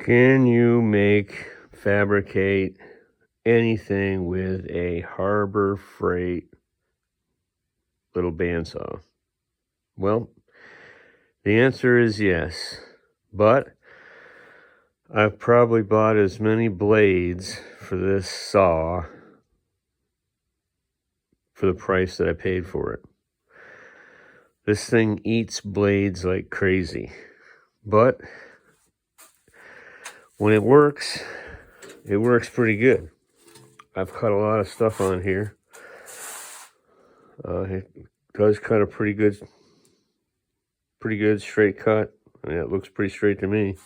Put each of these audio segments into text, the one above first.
Can you fabricate anything with a Harbor Freight little bandsaw? Well, the answer is yes, but I've probably bought as many blades for this saw for the price that I paid for it. This thing eats blades like crazy, but when it works pretty good. I've cut a lot of stuff on here. It does cut a pretty good straight cut. I mean, it looks pretty straight to me.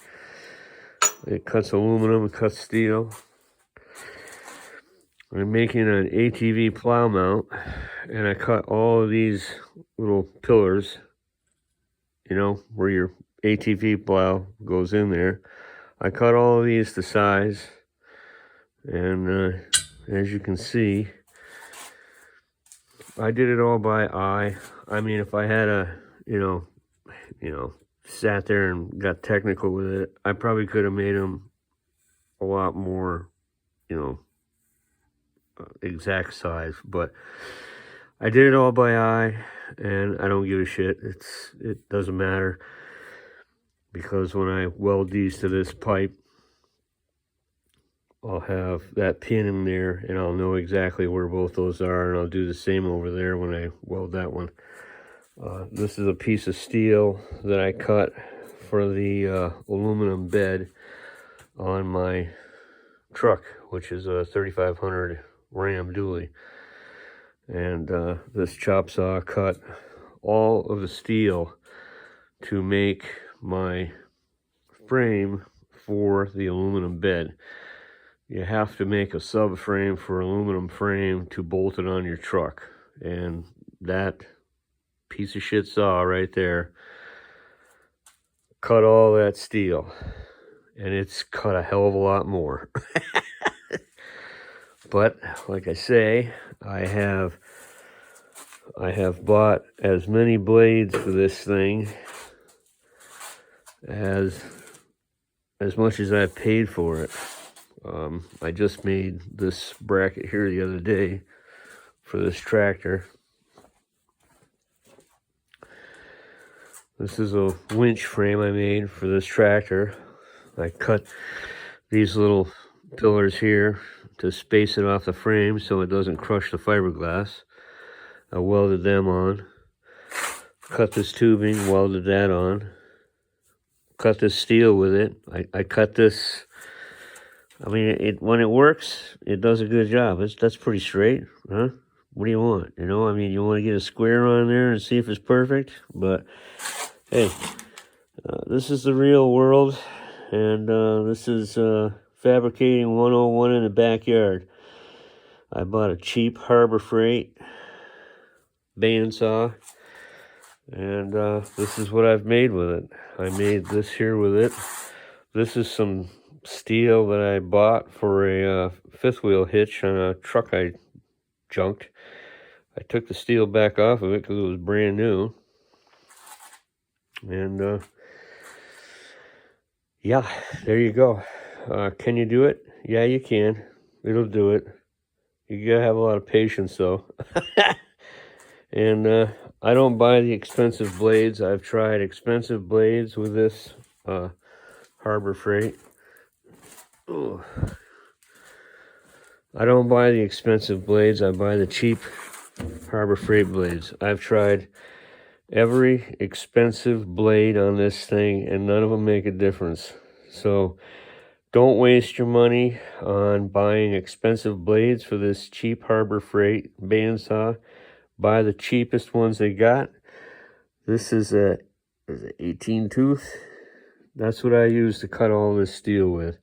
It cuts aluminum, it cuts steel. I'm making an ATV plow mount, and I cut all of these little pillars, you know, where your ATV plow goes in there. I cut all of these to size, and as you can see, I did it all by eye. I mean, if I had sat there and got technical with it, I probably could have made them a lot more, exact size. But I did it all by eye, and I don't give a shit. It doesn't matter, because when I weld these to this pipe, I'll have that pin in there, and I'll know exactly where both those are, and I'll do the same over there when I weld that one. This is a piece of steel that I cut for the aluminum bed on my truck, which is a 3500 Ram dually. And this chop saw cut all of the steel to make my frame for the aluminum bed. You have to make a subframe for aluminum frame to bolt it on your truck. And that piece of shit saw right there cut all that steel. And it's cut a hell of a lot more. But like I say, I have bought as many blades for this thing as much as I've paid for it. I just made this bracket here the other day for this tractor. This is a winch frame I made for this tractor. I cut these little pillars here to space it off the frame so it doesn't crush the fiberglass. I welded them on. Cut this tubing, welded that on. Cut this steel with it. I cut this. I mean, when it works, it does a good job. That's pretty straight, huh? What do you want? I mean, you want to get a square on there and see if it's perfect? But, hey, this is the real world, and this is fabricating 101 in the backyard. I bought a cheap Harbor Freight bandsaw, and this is what I've made with it. I made this here with it. This is some steel that I bought for a fifth wheel hitch on a truck I junked. I took the steel back off of it because it was brand new. And yeah, there you go. Can you do it? Yeah, you can. It'll do it. You gotta have a lot of patience though. And I don't buy the expensive blades. I've tried expensive blades with this Harbor Freight. Ooh. I don't buy the expensive blades. I buy the cheap Harbor Freight blades. I've tried every expensive blade on this thing, and none of them make a difference. So don't waste your money on buying expensive blades for this cheap Harbor Freight bandsaw. Buy the cheapest ones they got. This is a 18 tooth. That's what I use to cut all this steel with.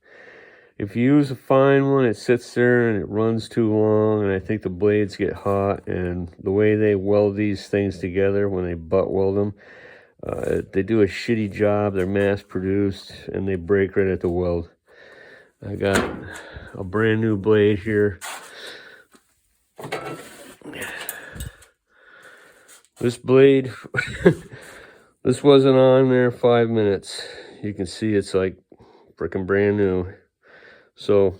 If you use a fine one, it sits there and it runs too long, and I think the blades get hot, and the way they weld these things together when they butt weld them, they do a shitty job. They're mass produced and they break right at the weld. I got a brand new blade here. This blade, this wasn't on there 5 minutes. You can see it's like freaking brand new. So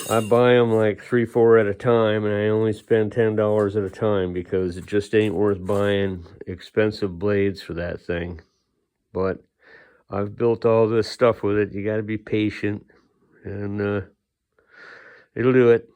I buy them like 3-4 at a time, and I only spend $10 at a time because it just ain't worth buying expensive blades for that thing. But I've built all this stuff with it. You got to be patient, and it'll do it.